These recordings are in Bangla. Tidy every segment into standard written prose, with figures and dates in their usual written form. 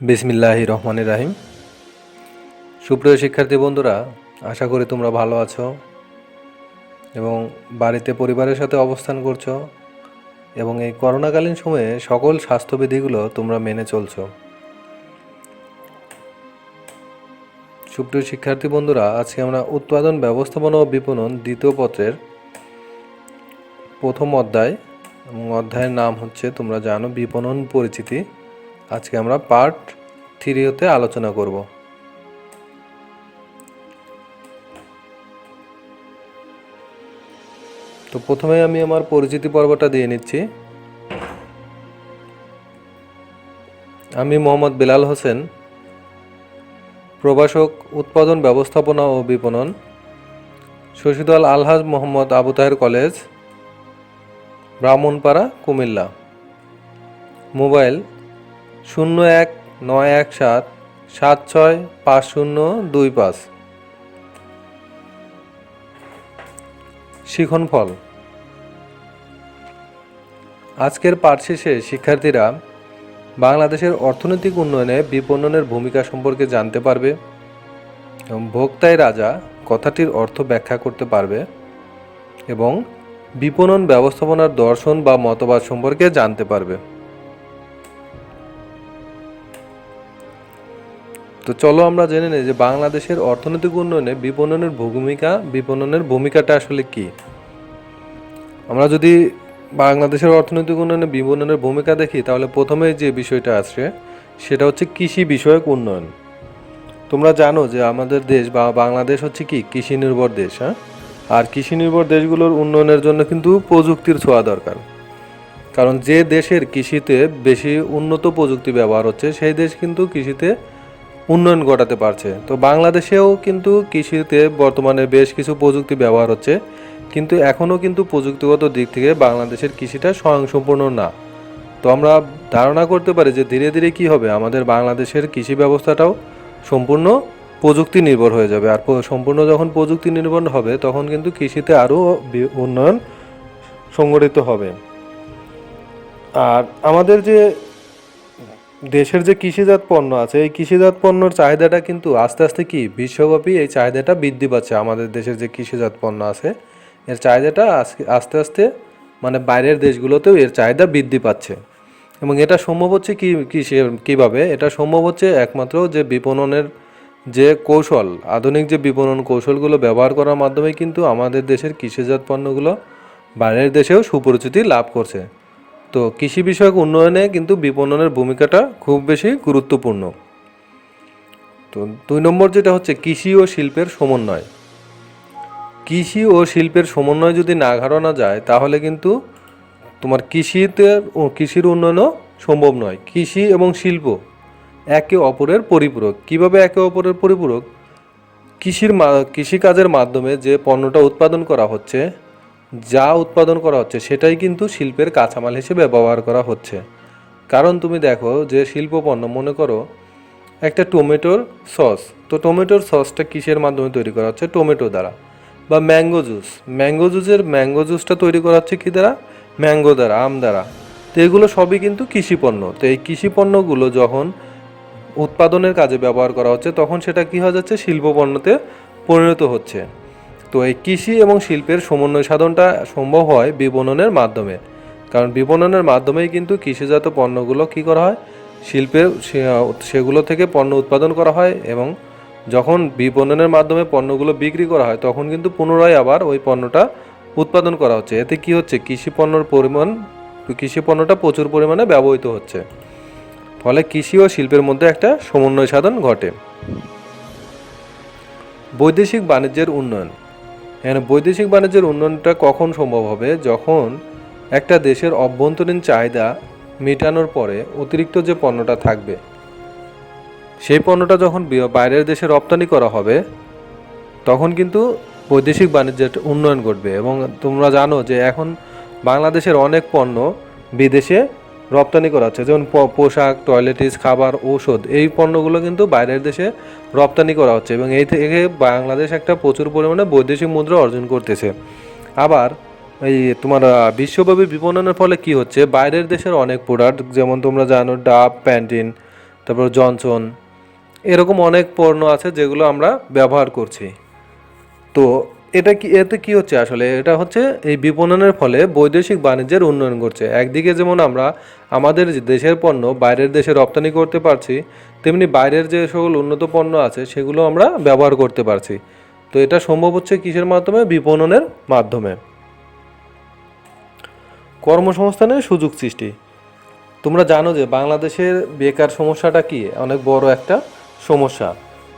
বিসমিল্লাহির রহমানির রাহিম। সুপ্রিয় শিক্ষার্থী বন্ধুরা, আশা করি তোমরা ভালো আছো এবং বাড়িতে পরিবারের সাথে অবস্থান করছো এবং এই করোনাকালীন সময়ে সকল স্বাস্থ্যবিধিগুলো তোমরা মেনে চলছো। সুপ্রিয় শিক্ষার্থী বন্ধুরা, আজকে আমরা উৎপাদন ব্যবস্থাপনা ও বিপণন দ্বিতীয় পত্রের প্রথম অধ্যায় এবং অধ্যায়ের নাম হচ্ছে, তোমরা জানো, বিপণন পরিচিতি। আজকে আমরা পার্ট 3 হতে আলোচনা করব। তো প্রথমে আমি আমার পরিচিতি পর্বটা দিয়ে নিচ্ছি। আমি মোহাম্মদ বেলাল হোসেন, প্রভাষক, উৎপাদন ব্যবস্থাপনা ও বিপণন, শশীদল আলহাজ মোহাম্মদ আবু তাহের কলেজ, ব্রাহ্মণপাড়া, কুমিল্লা। মোবাইল 019177765025। শিখনফল। আজকের পাঠ শেষে শিক্ষার্থীরা বাংলাদেশের অর্থনৈতিক উন্নয়নে বিপণনের ভূমিকা সম্পর্কে জানতে পারবে এবং ভোক্তাই রাজা কথাটির অর্থ ব্যাখ্যা করতে পারবে এবং বিপণন ব্যবস্থাপনার দর্শন বা মতবাদ সম্পর্কে জানতে পারবে। তো চলো আমরা জেনে নিই যে বাংলাদেশের অর্থনৈতিক উন্নয়নে বিপণনের ভূমিকাটা আসলে কি। আমরা যদি বাংলাদেশের অর্থনৈতিক উন্নয়নে বিপণনের ভূমিকা দেখি, তাহলে প্রথমে যে বিষয়টা আসে সেটা হচ্ছে কৃষি বিষয়ক উন্নয়ন। তোমরা জানো যে আমাদের দেশ বা বাংলাদেশ হচ্ছে কি কৃষি নির্ভর দেশ। আর কৃষি নির্ভর দেশগুলোর উন্নয়নের জন্য কিন্তু প্রযুক্তির ছোঁয়া দরকার। কারণ যে দেশের কৃষিতে বেশি উন্নত প্রযুক্তি ব্যবহার হচ্ছে, সেই দেশ কিন্তু কৃষিতে উন্নয়ন ঘটাতে পারছে। তো বাংলাদেশেও কিন্তু কৃষিতে বর্তমানে বেশ কিছু প্রযুক্তি ব্যবহার হচ্ছে, কিন্তু এখনও কিন্তু প্রযুক্তিগত দিক থেকে বাংলাদেশের কৃষিটা স্বয়ংসম্পূর্ণ না। তো আমরা ধারণা করতে পারি যে ধীরে ধীরে কি হবে, আমাদের বাংলাদেশের কৃষি ব্যবস্থাটাও সম্পূর্ণ প্রযুক্তি নির্ভর হয়ে যাবে। আর সম্পূর্ণ যখন প্রযুক্তি নির্ভর হবে, তখন কিন্তু কৃষিতে আরও উন্নয়ন সংগঠিত হবে। আর আমাদের যে দেশের যে কৃষিজাত পণ্য আছে, এই কৃষিজাত পণ্যর চাহিদাটা কিন্তু আস্তে আস্তে কি বিশ্বব্যাপী এই চাহিদাটা বৃদ্ধি পাচ্ছে। আমাদের দেশের যে কৃষিজাত পণ্য আছে, এর চাহিদাটা আস্তে আস্তে মানে বাইরের দেশগুলোতেও এর চাহিদা বৃদ্ধি পাচ্ছে। এবং এটা সম্ভব হচ্ছে কীভাবে? এটা সম্ভব হচ্ছে একমাত্র যে বিপণনের যে কৌশল, আধুনিক যে বিপণন কৌশলগুলো ব্যবহার করার মাধ্যমে কিন্তু আমাদের দেশের কৃষিজাত পণ্যগুলো বাইরের দেশেও সুপরিচিতি লাভ করছে। তো কৃষি বিষয়ক উন্নয়নে কিন্তু বিপণনের ভূমিকাটা খুব বেশি গুরুত্বপূর্ণ। তো 2 নম্বর যেটা হচ্ছে কৃষি ও শিল্পের সমন্বয়। কৃষি ও শিল্পের সমন্বয় যদি না ঘটানো যায়, তাহলে কিন্তু তোমার কৃষির উন্নয়নও সম্ভব নয়। কৃষি এবং শিল্প একে অপরের পরিপূরক। কিভাবে একে অপরের পরিপূরক? কৃষিকাজের মাধ্যমে যে পণ্যটা উৎপাদন করা হচ্ছে, সেটাই কিন্তু শিল্পের কাঁচামাল হিসেবে ব্যবহার করা হচ্ছে। কারণ তুমি দেখো যে শিল্প পণ্য, মনে করো একটা টমেটোর সস, তো টমেটোর সসটা কিসের মাধ্যমে তৈরি করা হচ্ছে? টমেটো দ্বারা। বা ম্যাঙ্গো জুসটা তৈরি করা হচ্ছে কী দ্বারা? ম্যাঙ্গো দ্বারা, আম দ্বারা। তো এগুলো সবই কিন্তু কৃষি পণ্য। তো এই কৃষি পণ্যগুলো যখন উৎপাদনের কাজে ব্যবহার করা হচ্ছে, তখন সেটা কী হয়ে যাচ্ছে? শিল্প পণ্যতে পরিণত হচ্ছে। তো এই কৃষি এবং শিল্পের সমন্বয় সাধনটা সম্ভব হয় বিপণনের মাধ্যমে। কারণ বিপণনের মাধ্যমেই কিন্তু কৃষিজাত পণ্যগুলো কী করা হয়? সেগুলো থেকে পণ্য উৎপাদন করা হয়, এবং যখন বিপণনের মাধ্যমে পণ্যগুলো বিক্রি করা হয়, তখন কিন্তু পুনরায় আবার ওই পণ্যটা উৎপাদন করা হচ্ছে। এতে কি হচ্ছে? কৃষি পণ্যটা প্রচুর পরিমাণে ব্যবহৃত হচ্ছে। ফলে কৃষি ও শিল্পের মধ্যে একটা সমন্বয় সাধন ঘটে। বৈদেশিক বাণিজ্যের উন্নয়ন। এখানে বৈদেশিক বাণিজ্যের উন্নয়নটা কখন সম্ভব হবে? যখন একটা দেশের অভ্যন্তরীণ চাহিদা মেটানোর পরে অতিরিক্ত যে পণ্যটা থাকবে, সেই পণ্যটা যখন বাইরের দেশে রপ্তানি করা হবে, তখন কিন্তু বৈদেশিক বাণিজ্যের উন্নয়ন ঘটবে। এবং তোমরা জানো যে এখন বাংলাদেশের অনেক পণ্য বিদেশে রপ্তানি করা হচ্ছে, যেমন পোশাক, টয়লেটিস, খাবার, ঔষধ, এই পণ্যগুলো কিন্তু বাইরের দেশে রপ্তানি করা হচ্ছে, এবং এই থেকে বাংলাদেশ একটা প্রচুর পরিমাণে বৈদেশিক মুদ্রা অর্জন করতেছে। আবার এই তোমার বিশ্বব্যাপী বিপণনের ফলে কি হচ্ছে? বাইরের দেশের অনেক প্রোডাক্ট, যেমন তোমরা জানো ডাব, প্যান্টিন, তো তারপর জনসন, এরকম অনেক পণ্য আছে যেগুলো আমরা ব্যবহার করছি। তো এতে কি হচ্ছে আসলে, এটা হচ্ছে এই বিপণনের ফলে বৈদেশিক বাণিজ্যের উন্নয়ন ঘটছে। একদিকে যেমন আমরা আমাদের দেশের পণ্য বাইরের দেশে রপ্তানি করতে পারছি, তেমনি বাইরের যে সকল উন্নত পণ্য আছে সেগুলো আমরা ব্যবহার করতে পারছি। তো এটা সম্ভব হচ্ছে কিসের মাধ্যমে? বিপণনের মাধ্যমে। কর্মসংস্থানের সুযোগ সৃষ্টি। তোমরা জানো যে বাংলাদেশের বেকার সমস্যাটা কি, অনেক বড় একটা সমস্যা।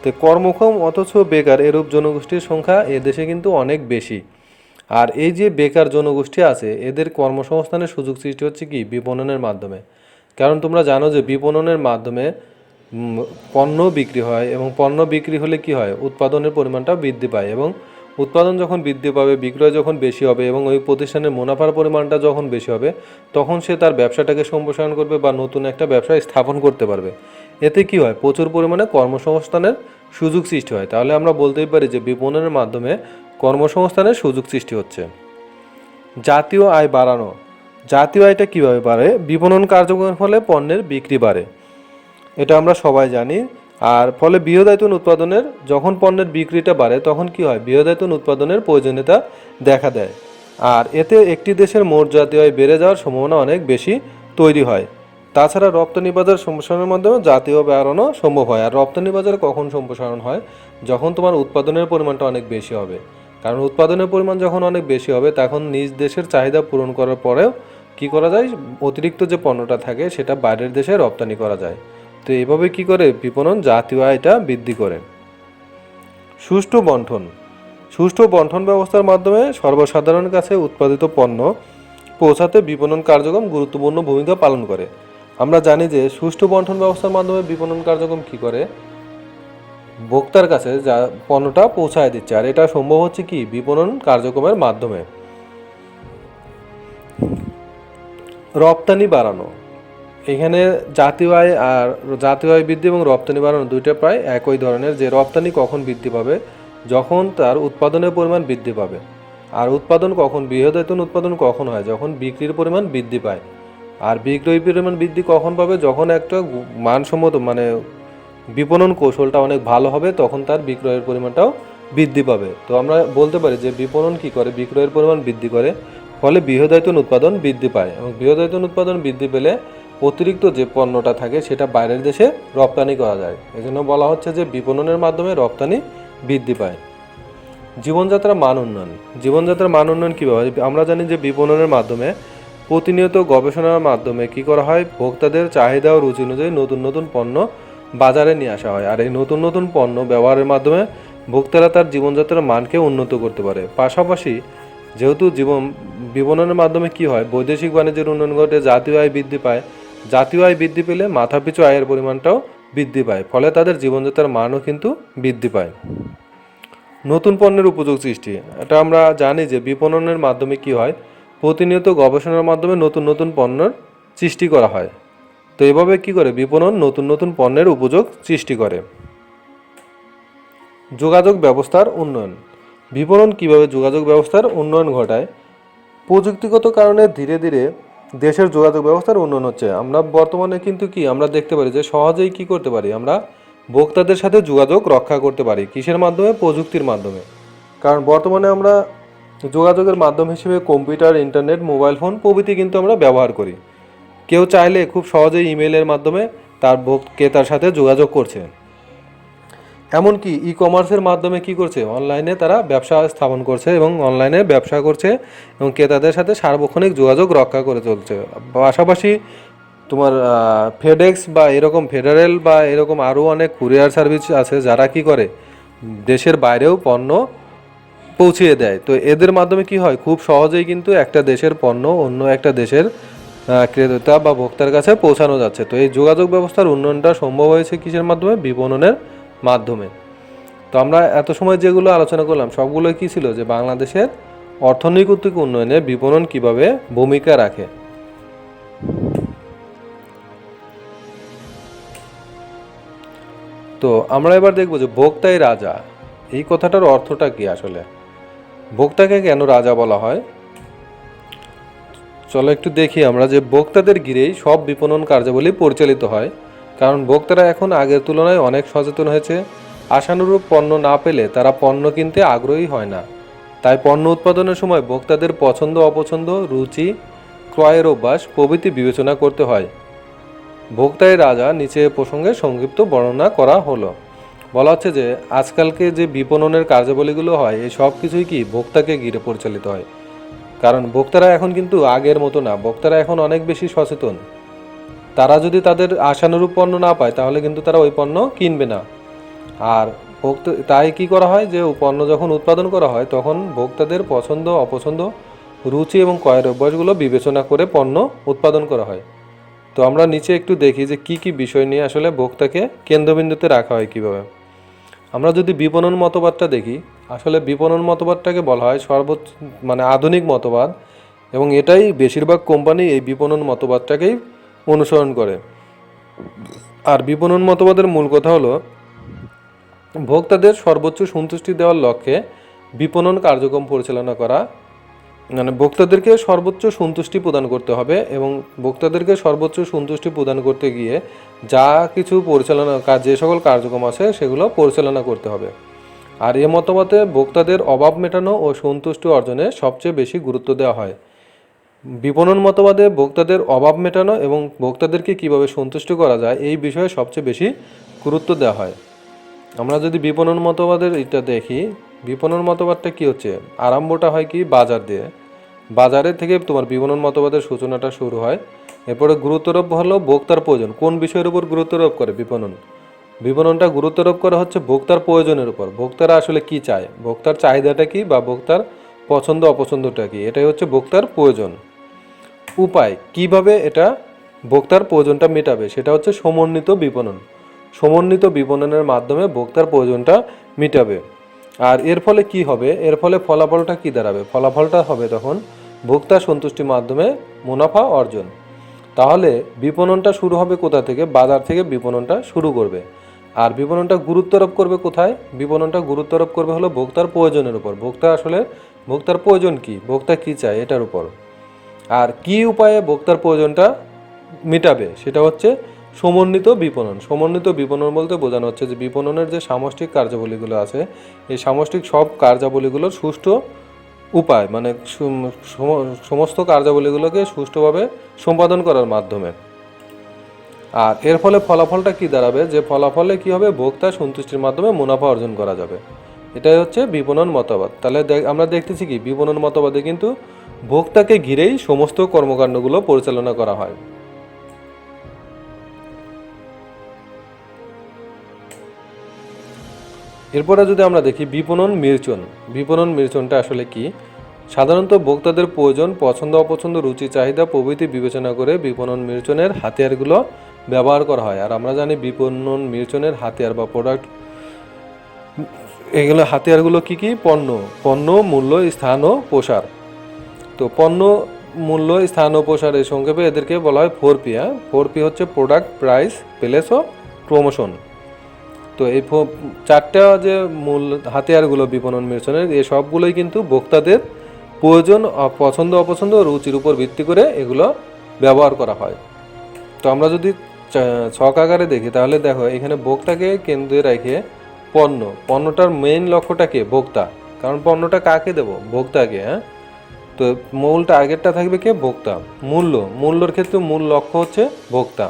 তো কর্মক্ষম অথচ বেকার এরূপ জনগোষ্ঠীর সংখ্যা এ দেশে কিন্তু অনেক বেশি। আর এই যে বেকার জনগোষ্ঠী আছে এদের কর্মসংস্থানের সুযোগ সৃষ্টি হচ্ছে কি? বিপণনের মাধ্যমে। কারণ তোমরা জানো যে বিপণনের মাধ্যমে পণ্য বিক্রি হয়, এবং পণ্য বিক্রি হলে কি হয়? উৎপাদনের পরিমাণটা বৃদ্ধি পায়, এবং উৎপাদন যখন বৃদ্ধি পাবে, বিক্রয় যখন বেশি হবে, এবং ওই প্রতিষ্ঠানের মুনাফার পরিমাণটা যখন বেশি হবে, তখন সে তার ব্যবসাটাকে সম্প্রসারণ করবে বা নতুন একটা ব্যবসা স্থাপন করতে পারবে। এতে কি হয়? প্রচুর পরিমাণে কর্মসংস্থানের সুযোগ সৃষ্টি হয়। তাহলে আমরা বলতেই পারি যে বিপণনের মাধ্যমে কর্মসংস্থানের সুযোগ সৃষ্টি হচ্ছে। জাতীয় আয় বাড়ানো। জাতীয় আয়টা কীভাবে বাড়ে? বিপণন কার্যক্রমের ফলে পণ্যের বিক্রি বাড়ে, এটা আমরা সবাই জানি। আর ফলে বৃহদায়তন উৎপাদনের, যখন পণ্যের বিক্রিটা বাড়ে তখন কি হয়? বৃহদায়তন উৎপাদনের প্রয়োজনীয়তা দেখা দেয়। আর এতে একটি দেশের মোট জাতীয় আয় বেড়ে যাওয়ার সম্ভাবনা অনেক বেশি তৈরি হয়। তাছাড়া রপ্তানি বাজার সম্প্রসারণের মাধ্যমে জাতীয় বাড়ানো সম্ভব হয়। আর রপ্তানি বাজার কখন সম্প্রসারণ হয়? যখন তোমার উৎপাদনের পরিমাণটা অনেক বেশি হবে। কারণ উৎপাদনের পরিমাণ যখন অনেক বেশি হবে তখন নিজ দেশের চাহিদা পূরণ করার পরেও কি করা যায়? অতিরিক্ত যে পণ্যটা থাকে সেটা বাইরের দেশে রপ্তানি করা যায়। তো এইভাবে কি করে? বিপণন জাতীয় আয়টা বৃদ্ধি করে। সুষ্ঠু বন্টন। সুষ্ঠু বন্টন ব্যবস্থার মাধ্যমে সর্বসাধারণের কাছে উৎপাদিত পণ্য পৌঁছাতে বিপণন কার্যক্রম গুরুত্বপূর্ণ ভূমিকা পালন করে। আমরা জানি যে সুষ্ঠু বন্টন ব্যবস্থার মাধ্যমে বিপণন কার্যক্রম কি করে? ভোক্তার কাছে যা পণ্যটা পৌঁছায় দিচ্ছে। আর এটা সম্ভব হচ্ছে কি? বিপণন কার্যক্রমের মাধ্যমে। রপ্তানি বাড়ানো। এখানে জাতীয় আয় আর জাতীয় আয় বৃদ্ধি এবং রপ্তানি বাড়ানো দুইটা প্রায় একই ধরনের। যে রপ্তানি কখন বৃদ্ধি পাবে? যখন তার উৎপাদনের পরিমাণ বৃদ্ধি পাবে। আর উৎপাদন কখন? বৃহদায়তন উৎপাদন কখন হয়? যখন বিক্রির পরিমাণ বৃদ্ধি পায়। আর বিক্রয় পরিমাণ বৃদ্ধি কখন পাবে? যখন একটা মানসম্মত বিপণন কৌশলটা অনেক ভালো হবে, তখন তার বিক্রয়ের পরিমাণটাও বৃদ্ধি পাবে। তো আমরা বলতে পারি যে বিপণন কি করে? বিক্রয়ের পরিমাণ বৃদ্ধি করে, ফলে বৃহদায়তন উৎপাদন বৃদ্ধি পায়, এবং বৃহদায়তন উৎপাদন বৃদ্ধি পেলে অতিরিক্ত যে পণ্যটা থাকে সেটা বাইরের দেশে রপ্তানি করা যায়। এজন্য বলা হচ্ছে যে বিপণনের মাধ্যমে রপ্তানি বৃদ্ধি পায়। জীবনযাত্রার মান উন্নয়ন। জীবনযাত্রার মান উন্নয়ন কীভাবে? আমরা জানি যে বিপণনের মাধ্যমে প্রতিনিয়ত গবেষণার মাধ্যমে কি করা হয়? ভোক্তাদের চাহিদা ও রুচি অনুযায়ী নতুন নতুন পণ্য বাজারে নিয়ে আসা হয়। আর এই নতুন নতুন পণ্য ব্যবহারের মাধ্যমে ভোক্তারা তার জীবনযাত্রার মানকে উন্নত করতে পারে। পাশাপাশি যেহেতু বিপণনের মাধ্যমে কি হয়? বৈদেশিক বাণিজ্যের উন্নয়ন ঘটে, জাতীয় আয় বৃদ্ধি পায়। জাতীয় আয় বৃদ্ধি পেলে মাথাপিছু আয়ের পরিমাণটাও বৃদ্ধি পায়, ফলে তাদের জীবনযাত্রার মানও কিন্তু বৃদ্ধি পায়। নতুন পণ্যের উপযোগ সৃষ্টি। এটা আমরা জানি যে বিপণনের মাধ্যমে কি হয়? প্রতিনিয়ত গবেষণার মাধ্যমে নতুন নতুন পণ্যের সৃষ্টি করা হয়। তো এভাবে কি করে? বিপণন নতুন নতুন পণ্যের উপযোগ সৃষ্টি করে। যোগাযোগ ব্যবস্থার উন্নয়ন। বিপণন কিভাবে যোগাযোগ ব্যবস্থার উন্নয়ন ঘটায়? প্রযুক্তিগত কারণে ধীরে ধীরে দেশের যোগাযোগ ব্যবস্থার উন্নয়ন হচ্ছে। আমরা বর্তমানে কিন্তু আমরা দেখতে পারি যে সহজেই কি করতে পারি? আমরা ভোক্তাদের সাথে যোগাযোগ রক্ষা করতে পারি। কিসের মাধ্যমে? প্রযুক্তির মাধ্যমে। কারণ বর্তমানে আমরা যোগাযোগের মাধ্যম হিসেবে কম্পিউটার, ইন্টারনেট, মোবাইল ফোন প্রভৃতি কিন্তু আমরা ব্যবহার করি। কেউ চাইলে খুব সহজেই ইমেলের মাধ্যমে তার ক্রেতার সাথে যোগাযোগ করছে। এমনকি ই কমার্সের মাধ্যমে কি করছে? অনলাইনে তারা ব্যবসা স্থাপন করছে এবং অনলাইনে ব্যবসা করছে, এবং ক্রেতাদের সাথে সার্বক্ষণিক যোগাযোগ রক্ষা করে চলছে। পাশাপাশি তোমার ফেডেক্স বা এরকম ফেডারেল বা এরকম আরও অনেক কুরিয়ার সার্ভিস আছে যারা কি করে? দেশের বাইরেও পণ্য পৌঁছিয়ে দেয়। তো এদের মাধ্যমে কি হয়? খুব সহজেই কিন্তু একটা দেশের পণ্য অন্য একটা দেশের ক্রেতা বা ভোক্তার কাছে পৌঁছানো যাচ্ছে। তো এই যোগাযোগ ব্যবস্থার উন্নয়নটা সম্ভব হয়েছে কিসের মাধ্যমে? বিপণনের মাধ্যমে। তো আমরা এত সময় যেগুলো আলোচনা করলাম সবগুলোই কি ছিল? যে বাংলাদেশের অর্থনৈতিক উন্নয়নে বিপণন কিভাবে ভূমিকা রাখে। তো আমরা এবার দেখব যে ভোক্তাই রাজা, এই কথাটার অর্থটা কি আসলে? ভোক্তাকে কেন রাজা বলা হয়? চলো একটু দেখি আমরা যে ভোক্তাদের ঘিরেই সব বিপণন কার্যাবলী পরিচালিত হয়। কারণ ভোক্তারা এখন আগের তুলনায় অনেক সচেতন হয়েছে। আশানুরূপ পণ্য না পেলে তারা পণ্য কিনতে আগ্রহী হয় না। তাই পণ্য উৎপাদনের সময় ভোক্তাদের পছন্দ অপছন্দ, রুচি, ক্রয়ের অভ্যাস প্রভৃতি বিবেচনা করতে হয়। ভোক্তাই রাজা নিচে প্রসঙ্গে সংক্ষিপ্ত বর্ণনা করা হলো। বলা হচ্ছে যে আজকালকে যে বিপণনের কার্যাবলীগুলো হয় এই সব কিছুই কি ভোক্তাকে ঘিরে পরিচালিত হয়। কারণ ভোক্তারা এখন কিন্তু আগের মতো না, ভোক্তারা এখন অনেক বেশি সচেতন। তারা যদি তাদের আশানুরূপ পণ্য না পায় তাহলে কিন্তু তারা ওই পণ্য কিনবে না। আর তাই কি করা হয় যে পণ্য যখন উৎপাদন করা হয় তখন ভোক্তাদের পছন্দ অপছন্দ, রুচি এবং ক্রয়ের অভ্যাসগুলো বিবেচনা করে পণ্য উৎপাদন করা হয়। তো আমরা নিচে একটু দেখি যে কি কি বিষয় নিয়ে আসলে ভোক্তাকে কেন্দ্রবিন্দুতে রাখা হয় কিভাবে। আমরা যদি বিপণন মতবাদটা দেখি, আসলে বিপণন মতবাদটাকে বলা হয় সর্বোচ্চ আধুনিক মতবাদ, এবং এটাই বেশিরভাগ কোম্পানি এই বিপণন মতবাদটাকেই অনুসরণ করে। আর বিপণন মতবাদের মূল কথা হলো ভোক্তাদের সর্বোচ্চ সন্তুষ্টি দেওয়ার লক্ষ্যে বিপণন কার্যক্রম পরিচালনা করা। ভোক্তাদেরকে সর্বোচ্চ সন্তুষ্টি প্রদান করতে হবে, এবং ভোক্তাদেরকে সর্বোচ্চ সন্তুষ্টি প্রদান করতে গিয়ে যা কিছু যে সকল কার্যক্রম আছে সেগুলো পরিচালনা করতে হবে। আর এ মতবাদে ভোক্তাদের অভাব মেটানো ও সন্তুষ্টি অর্জনে সবচেয়ে বেশি গুরুত্ব দেওয়া হয়। বিপণন মতবাদে ভোক্তাদের অভাব মেটানো এবং ভোক্তাদেরকে কিভাবে সন্তুষ্ট করা যায় এই বিষয়ে সবচেয়ে বেশি গুরুত্ব দেওয়া হয়। আমরা যদি বিপণন মতবাদের এটা দেখি, বিপণন মতবাদটা কি হচ্ছে, আরম্ভটা হয় কি বাজার দিয়ে। বাজারের থেকে তোমার বিপণন মতবাদের সূচনাটা শুরু হয়। এরপরে গুরুত্বারোপ হলো ভোক্তার প্রয়োজন। কোন বিষয়ের উপর গুরুত্বারোপ করে বিপণন? বিপণনটা গুরুত্বারোপ করা হচ্ছে ভোক্তার প্রয়োজনের উপর। ভোক্তারা আসলে কি চায়, ভোক্তার চাহিদাটা কি বা ভোক্তার পছন্দ অপছন্দটা কি, এটাই হচ্ছে ভোক্তার প্রয়োজন। উপায় কিভাবে এটা ভোক্তার প্রয়োজনটা মেটাবে সেটা হচ্ছে সমন্বিত বিপণন। সমন্বিত বিপণনের মাধ্যমে ভোক্তার প্রয়োজনটা মেটাবে। আর এর ফলে কি হবে, এর ফলে ফলাফলটা কি দাঁড়াবে? ফলাফলটা হবে তখন ভোক্তা সন্তুষ্টির মাধ্যমে মুনাফা অর্জন। তাহলে বিপণনটা শুরু হবে কোথা থেকে? বাজার থেকে বিপণনটা শুরু করবে। আর বিপণনটা গুরুত্বারোপ করবে কোথায়? বিপণনটা গুরুত্বারোপ করবে হলো ভোক্তার প্রয়োজনের উপর। ভোক্তার প্রয়োজন কি, ভোক্তা কি চায় এটার উপর। আর কি উপায়ে ভোক্তার প্রয়োজনটা মেটাবে সেটা হচ্ছে সমন্বিত বিপণন। সমন্বিত বিপণন বলতে বোঝানো হচ্ছে যে বিপণনের যে সামষ্টিক কার্যাবলীগুলো আছে এই সামষ্টিক সব কার্যাবলীগুলোর সুষ্ঠু উপায় সমস্ত কার্যাবলীগুলোকে সুষ্ঠুভাবে সম্পাদন করার মাধ্যমে। আর এর ফলে ফলাফলটা কি দাঁড়াবে, যে ফলাফলে কি হবে, ভোক্তা সন্তুষ্টির মাধ্যমে মুনাফা অর্জন করা যাবে। এটাই হচ্ছে বিপণন মতবাদ। তাহলে আমরা দেখতেছি কি বিপণন মতবাদে কিন্তু ভোক্তাকে ঘিরেই সমস্ত কর্মকাণ্ডগুলো পরিচালনা করা হয়। এরপরে যদি আমরা দেখি বিপণন মিশ্রণ। বিপণন মিশ্রণটা আসলে কি? সাধারণত ভোক্তাদের প্রয়োজন, পছন্দ অপছন্দ, রুচি চাহিদা প্রভৃতি বিবেচনা করে বিপণন মিশ্রণের হাতিয়ারগুলো ব্যবহার করা হয়। আর আমরা জানি বিপণন মিশ্রণের হাতিয়ার বা প্রোডাক্ট, এগুলো হাতিয়ারগুলো কি কি? পণ্য, মূল্য, স্থান ও প্রসার। তো পণ্য, মূল্য, স্থান ও প্রসার এই সংক্ষেপে এদেরকে বলা হয় 4P। 4P হচ্ছে প্রোডাক্ট, প্রাইস, প্লেস ও প্রমোশন। তো এই চারটা যে মূল হাতিয়ারগুলো বিপণন মিশ্রণের, এই সবগুলোই কিন্তু ভোক্তাদের প্রয়োজন, পছন্দ অপছন্দ, রুচির উপর ভিত্তি করে এগুলো ব্যবহার করা হয়। তো আমরা যদি ছক আকারে দেখি তাহলে দেখো এখানে ভোক্তাকে কেন্দ্রে রেখে পণ্যটার মেইন লক্ষ্যটা কে? ভোক্তা। কারণ পণ্যটা কাকে দেব? ভোক্তাকে। তো মূল টার্গেটটা থাকবে কে? ভোক্তা। মূল্যর ক্ষেত্রে মূল লক্ষ্য হচ্ছে ভোক্তা,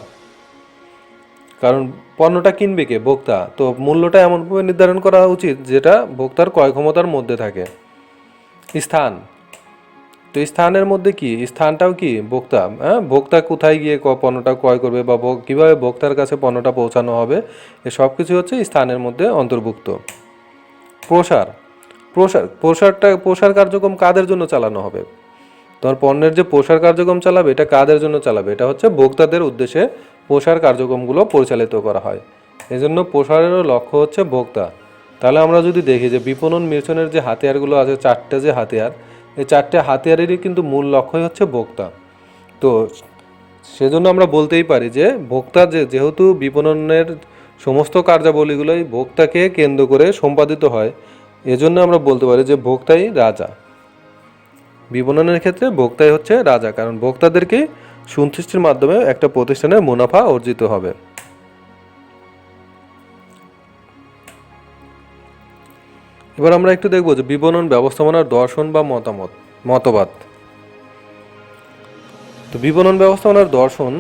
কারণ পণ্যটা কিনবে কে? ভোক্তা। তো মূল্যটা এমনভাবে নির্ধারণ করা উচিত যেটা ভোক্তার ক্রয় ক্ষমতার মধ্যে থাকে। স্থান, তো স্থানের মধ্যে কি? স্থানটাও কি? ভোক্তা। ভোক্তা কোথায় গিয়ে পণ্যটা ক্রয় করবে বা কীভাবে ভোক্তার কাছে পণ্যটা পৌঁছানো হবে, এ সব কিছু হচ্ছে স্থানের মধ্যে অন্তর্ভুক্ত। প্রসার কার্যক্রম কাদের জন্য চালানো হবে? তোমার পণ্যের যে প্রসার কার্যক্রম চালাবে এটা কাদের জন্য চালাবে? এটা হচ্ছে ভোক্তাদের উদ্দেশ্যে প্রসার কার্যক্রমগুলো পরিচালিত করা হয়। এজন্য প্রসারেরও লক্ষ্য হচ্ছে ভোক্তা। তাহলে আমরা যদি দেখি যে বিপণন মিশ্রণের যে হাতিয়ারগুলো আছে, চারটে যে হাতিয়ার, এই চারটে হাতিয়ারেরই কিন্তু মূল লক্ষ্যই হচ্ছে ভোক্তা। তো সেজন্য আমরা বলতেই পারি যে ভোক্তা যেহেতু বিপণনের সমস্ত কার্যাবলীগুলোই ভোক্তাকে কেন্দ্র করে সম্পাদিত হয়, এজন্য আমরা বলতে পারি যে ভোক্তাই রাজা। বিপণনের ক্ষেত্রে ভোক্তাই হচ্ছে রাজা, কারণ ভোক্তাদেরকে সন্তুষ্টির মাধ্যমে একটা প্রতিষ্ঠানের মুনাফা অর্জিত হবে। এবার আমরা একটু দেখব যে বিপণন ব্যবস্থাপনার দর্শন বা মতবাদ। তো বিপণন ব্যবস্থাপনার দর্শন,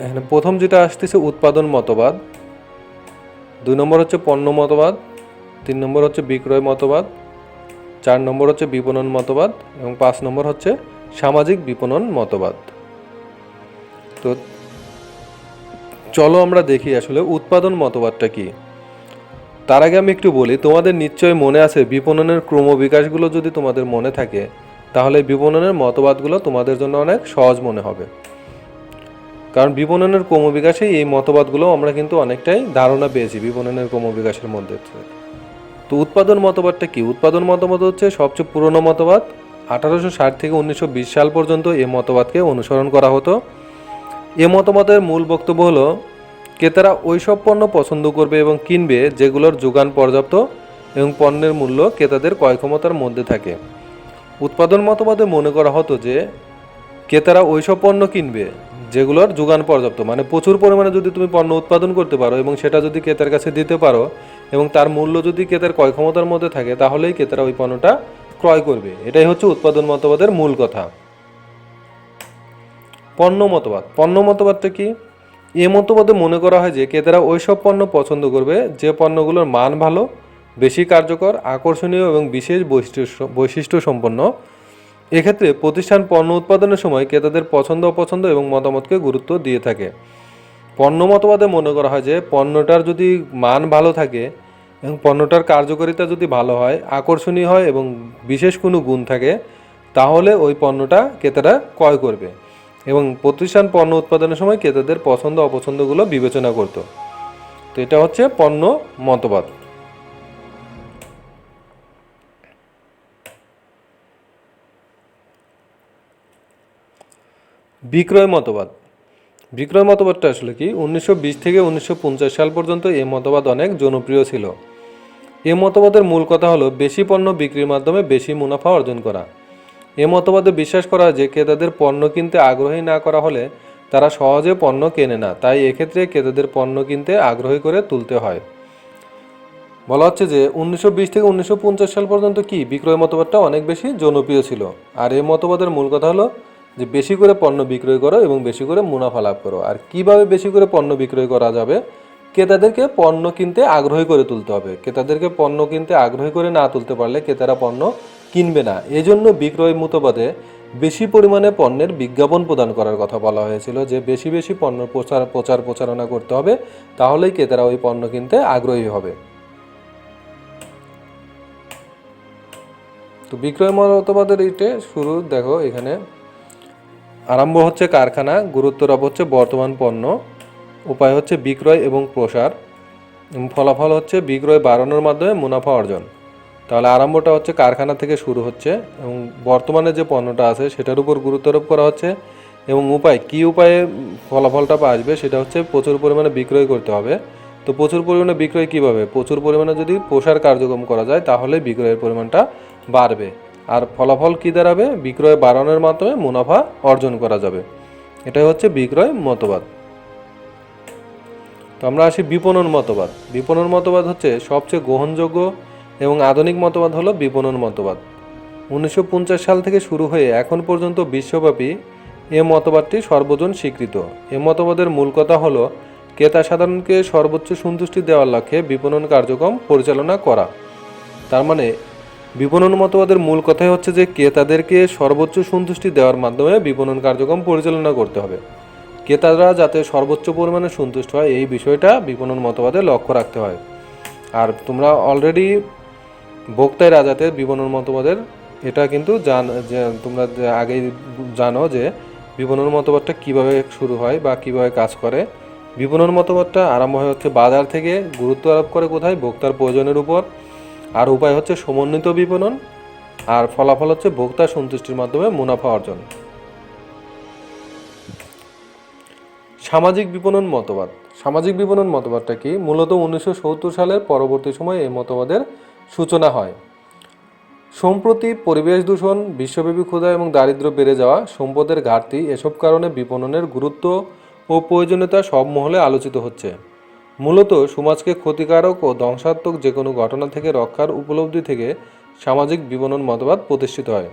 এখানে প্রথম যেটা আসতেছে উৎপাদন মতবাদ, 2 নম্বর হচ্ছে পণ্য মতবাদ, 3 নম্বর হচ্ছে বিক্রয় মতবাদ, 4 নম্বর হচ্ছে বিপণন মতবাদ এবং 5 নম্বর হচ্ছে সামাজিক বিপণন মতবাদ। তো চলো আমরা দেখি আসলে উৎপাদন মতবাদটা কি। তার আগে আমি একটু বলি, তোমাদের নিশ্চয় মনে আছে বিপণনের ক্রমবিকাশগুলো যদি তোমাদের মনে থাকে তাহলে বিপণনের মতবাদগুলো তোমাদের জন্য অনেক সহজ মনে হবে, কারণ বিপণনের ক্রমবিকাশে এই মতবাদগুলো আমরা কিন্তু অনেকটাই ধারণা পেয়েছি বিপণনের ক্রমবিকাশের মধ্যে। তো উৎপাদন মতবাদটা কি? উৎপাদন মতবাদ হচ্ছে সবচেয়ে পুরনো মতবাদ। 1860 থেকে 1920 সাল পর্যন্ত এই মতবাদকে অনুসরণ করা হতো। এ মতবাদের মূল বক্তব্য হলো ক্রেতারা ওইসব পণ্য পছন্দ করবে এবং কিনবে যেগুলোর যোগান পর্যাপ্ত এবং পণ্যের মূল্য ক্রেতাদের ক্রয় ক্ষমতার মধ্যে থাকে। উৎপাদন মতবাদে মনে করা হতো যে ক্রেতারা ওইসব পণ্য কিনবে যেগুলোর যোগান পর্যাপ্ত, মানে প্রচুর পরিমাণে যদি তুমি পণ্য উৎপাদন করতে পারো এবং সেটা যদি ক্রেতার কাছে দিতে পারো এবং তার মূল্য যদি ক্রেতার ক্রয় ক্ষমতার মধ্যে থাকে তাহলেই ক্রেতারা ওই পণ্যটা ক্রয় করবে। এটাই হচ্ছে উৎপাদন মতবাদের মূল কথা। পণ্য মতবাদ, পণ্য মতবাদটা কি? এ মতবাদে মনে করা হয় যে ক্রেতারা ওইসব পণ্য পছন্দ করবে যে পণ্যগুলোর মান ভালো, বেশি কার্যকর, আকর্ষণীয় এবং বিশেষ বৈশিষ্ট্য সম্পন্ন। এক্ষেত্রে প্রতিষ্ঠান পণ্য উৎপাদনের সময় ক্রেতাদের পছন্দ অপছন্দ এবং মতামতকে গুরুত্ব দিয়ে থাকে। পণ্য মতবাদে মনে করা হয় যে পণ্যটার যদি মান ভালো থাকে এবং পণ্যটার কার্যকারিতা যদি ভালো হয়, আকর্ষণীয় হয় এবং বিশেষ কোনো গুণ থাকে তাহলে ওই পণ্যটা ক্রেতারা ক্রয় করবে এবং প্রতিষ্ঠান পণ্য উৎপাদনের সময় ক্রেতাদের পছন্দ অপছন্দগুলো বিবেচনা করত। তো এটা হচ্ছে পণ্য মতবাদ। বিক্রয় মতবাদ, বিক্রয় মতবাদটা আসলে কি? 1920 থেকে 1950 সাল পর্যন্ত এই মতবাদ অনেক জনপ্রিয় ছিল। এ মতবাদের মূল কথা হলো বেশি পণ্য বিক্রির মাধ্যমে বেশি মুনাফা অর্জন করা। এ মতবাদে বিশ্বাস করা যে ক্রেতাদের পণ্য কিনতে আগ্রহী না করা হলে তারা সহজে পণ্য কেনে না, তাই এক্ষেত্রে ক্রেতাদের পণ্য কিনতে আগ্রহী করে তুলতে হয়। বলা হচ্ছে যে 1920 থেকে 1950 সাল পর্যন্ত কি বিক্রয় মতবাদটা অনেক বেশি জনপ্রিয় ছিল। আর এই মতবাদের মূল কথা হলো যে বেশি করে পণ্য বিক্রয় করো এবং বেশি করে মুনাফা লাভ করো। আর কিভাবে বেশি করে পণ্য বিক্রয় করা যাবে? ক্রেতাদেরকে পণ্য কিনতে আগ্রহী করে তুলতে হবে। ক্রেতাদেরকে পণ্য কিনতে আগ্রহী করে না তুলতে পারলে ক্রেতারা পণ্য কিনবে না। এজন্য বিক্রয় মতবাদে বেশি পরিমাণে পণ্যের বিজ্ঞাপন প্রদান করার কথা বলা হয়েছিল, যে বেশি বেশি পণ্য প্রচারণা করতে হবে, তাহলেই ক্রেতারা ওই পণ্য কিনতে আগ্রহী হবে। তো বিক্রয় মতবাদের এইটা শুরু দেখো, এখানে আরম্ভ হচ্ছে কারখানা, গুরুত্বরব হচ্ছে বর্তমান পণ্য, উপায় হচ্ছে বিক্রয় এবং প্রসার, ফলাফল হচ্ছে বিক্রয় বাড়ানোর মাধ্যমে মুনাফা অর্জন। তাহলে আরম্ভটা হচ্ছে কারখানা থেকে শুরু হচ্ছে এবং বর্তমানে যে পণ্যটা আছে সেটার উপর গুরুত্বারোপ করা হচ্ছে এবং উপায় কী উপায়ে ফলাফলটা আসবে সেটা হচ্ছে প্রচুর পরিমাণে বিক্রয় করতে হবে। তো প্রচুর পরিমাণে বিক্রয় কীভাবে? প্রচুর পরিমাণে যদি প্রসার কার্যক্রম করা যায় তাহলে বিক্রয়ের পরিমাণটা বাড়বে। আর ফলাফল কী দাঁড়াবে? বিক্রয় বাড়ানোর মাধ্যমে মুনাফা অর্জন করা যাবে। এটাই হচ্ছে বিক্রয় মতবাদ। তো আমরা আসি বিপণন মতবাদ। বিপণন মতবাদ হচ্ছে সবচেয়ে গ্রহণযোগ্য এবং আধুনিক মতবাদ হলো বিপণন মতবাদ। 1950 সাল থেকে শুরু হয়ে এখন পর্যন্ত বিশ্বব্যাপী এ মতবাদটি সর্বজন স্বীকৃত। এ মতবাদের মূল কথা হলো ক্রেতা সাধারণকে সর্বোচ্চ সন্তুষ্টি দেওয়ার লক্ষ্যে বিপণন কার্যক্রম পরিচালনা করা। তার মানে বিপণন মতবাদের মূল কথাই হচ্ছে যে ক্রেতাদেরকে সর্বোচ্চ সন্তুষ্টি দেওয়ার মাধ্যমে বিপণন কার্যক্রম পরিচালনা করতে হবে। ক্রেতারা যাতে সর্বোচ্চ পরিমাণে সন্তুষ্ট হয় এই বিষয়টা বিপণন মতবাদে লক্ষ্য রাখতে হয়। আর তোমরা অলরেডি ভোক্তাই রাজাতে বিপণন মতবাদের এটা কিন্তু তোমরা আগেই জানো যে বিপণন মতবাদটা কিভাবে শুরু হয় বা কিভাবে কাজ করে। বিপণন মতবাদটা আরম্ভ হয় হচ্ছে বাজার থেকে, গুরুত্ব আরোপ করে কোথায়? ভোক্তার প্রয়োজনের উপর। আর উপায় হচ্ছে সমন্বিত বিপণন, আর ফলাফল হচ্ছে ভোক্তা সন্তুষ্টির মাধ্যমে মুনাফা অর্জন। সামাজিক বিপণন মতবাদ। সামাজিক বিপণন মতবাদটা কি? মূলত 1970 সালের পরবর্তী সময়ে এই মতবাদের সূচনা হয়। সম্প্রতি পরিবেশ দূষণ, বিশ্বব্যাপী ক্ষুধা এবং দারিদ্র্য বেড়ে যাওয়া, সম্পদের ঘাটতি, এসব কারণে বিপণনের গুরুত্ব ও প্রয়োজনীয়তা সব মহলে আলোচিত হচ্ছে। মূলত সমাজকে ক্ষতিকারক ও ধ্বংসাত্মক যে কোনো ঘটনা থেকে রক্ষার উপলব্ধি থেকে সামাজিক বিপণন মতবাদ প্রতিষ্ঠিত হয়।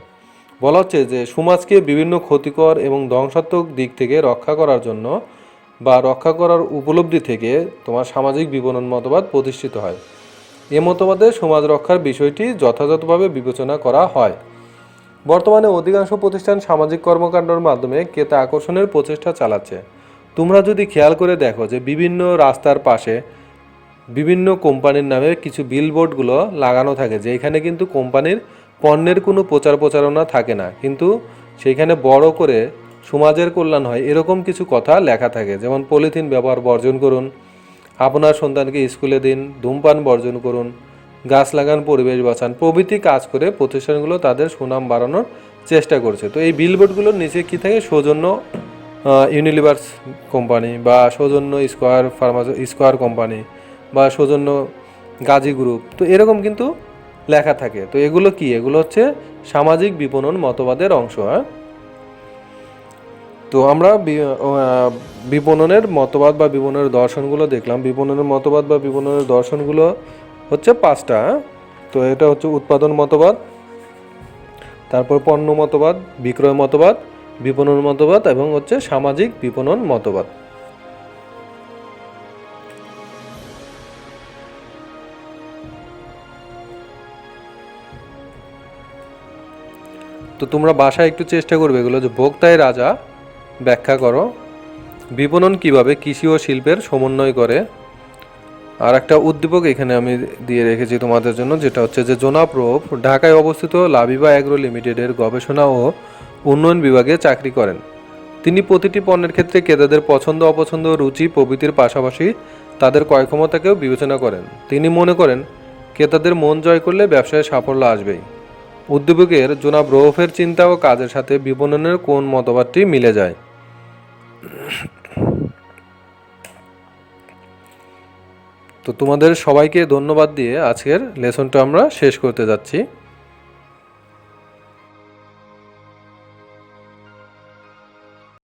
বলা হচ্ছে যে সমাজকে বিভিন্ন ক্ষতিকর এবং ধ্বংসাত্মক দিক থেকে রক্ষা করার জন্য বা রক্ষা করার উপলব্ধি থেকে তোমার সামাজিক বিপণন মতবাদ প্রতিষ্ঠিত হয়। এ মতবাদে সমাজ রক্ষার বিষয়টি যথাযথভাবে বিবেচনা করা হয়। বর্তমানে অধিকাংশ প্রতিষ্ঠান সামাজিক কর্মকাণ্ডের মাধ্যমে ক্রেতা আকর্ষণের প্রচেষ্টা চালাচ্ছে। তোমরা যদি খেয়াল করে দেখো যে বিভিন্ন রাস্তার পাশে বিভিন্ন কোম্পানির নামে কিছু বিলবোর্ডগুলো লাগানো থাকে, যেখানে কিন্তু কোম্পানির পণ্যের কোনো প্রচার প্রচারণা থাকে না, কিন্তু সেইখানে বড় করে সমাজের কল্যাণ হয় এরকম কিছু কথা লেখা থাকে। যেমন পলিথিন ব্যবহার বর্জন করুন, আপনার সন্তানকে স্কুলে দিন, ধূমপান বর্জন করুন, গাছ লাগান, পরিবেশ বাঁচান প্রভৃতি কাজ করে প্রতিষ্ঠানগুলো তাদের সুনাম বাড়ানোর চেষ্টা করছে। তো এই বিলবোর্ডগুলোর নিচে কী থাকে, সৌজন্য ইউনিলিভার্স কোম্পানি বা সৌজন্য স্কোয়ার কোম্পানি বা সৌজন্য গাজী গ্রুপ, তো এরকম কিন্তু লেখা থাকে। তো এগুলো কি, এগুলো হচ্ছে সামাজিক বিপণন মতবাদের অংশ। তো আমরা বিপণনের মতবাদ বা বিপণনের দর্শনগুলো দেখলাম। বিপণনের মতবাদ বা বিপণনের দর্শনগুলো হচ্ছে 5টা। তো এটা হচ্ছে উৎপাদন মতবাদ, তারপর পণ্য মতবাদ, বিক্রয় মতবাদ, বিপণন মতবাদ এবং হচ্ছে সামাজিক বিপণন মতবাদ। তো তোমরা বাসায় একটু চেষ্টা করবে এগুলো, যে ভোক্তাই রাজা ব্যাখ্যা করো, বিপণন কিভাবে কৃষি ও শিল্পের সমন্বয় করে। আর একটা উদ্দীপক এখানে আমি দিয়ে রেখেছি তোমাদের জন্য, যেটা হচ্ছে যে জোনাব রৌফ ঢাকায় অবস্থিত লাবিবা অ্যাগ্রো লিমিটেডের গবেষণা ও উন্নয়ন বিভাগে চাকরি করেন। তিনি প্রতিটি পণ্যের ক্ষেত্রে ক্রেতাদের পছন্দ অপছন্দ, রুচি প্রভৃতির পাশাপাশি তাদের ক্রয় ক্ষমতাকেও বিবেচনা করেন। তিনি মনে করেন ক্রেতাদের মন জয় করলে ব্যবসায় সাফল্য আসবেই। উদ্দীপকের জোনাব রৌফের চিন্তা ও কাজের সাথে বিপণনের কোন মতবাদটি মিলে যায়? তো তোমাদের সবাইকে ধন্যবাদ দিয়ে আজকের লেসনটা আমরা শেষ করতে যাচ্ছি।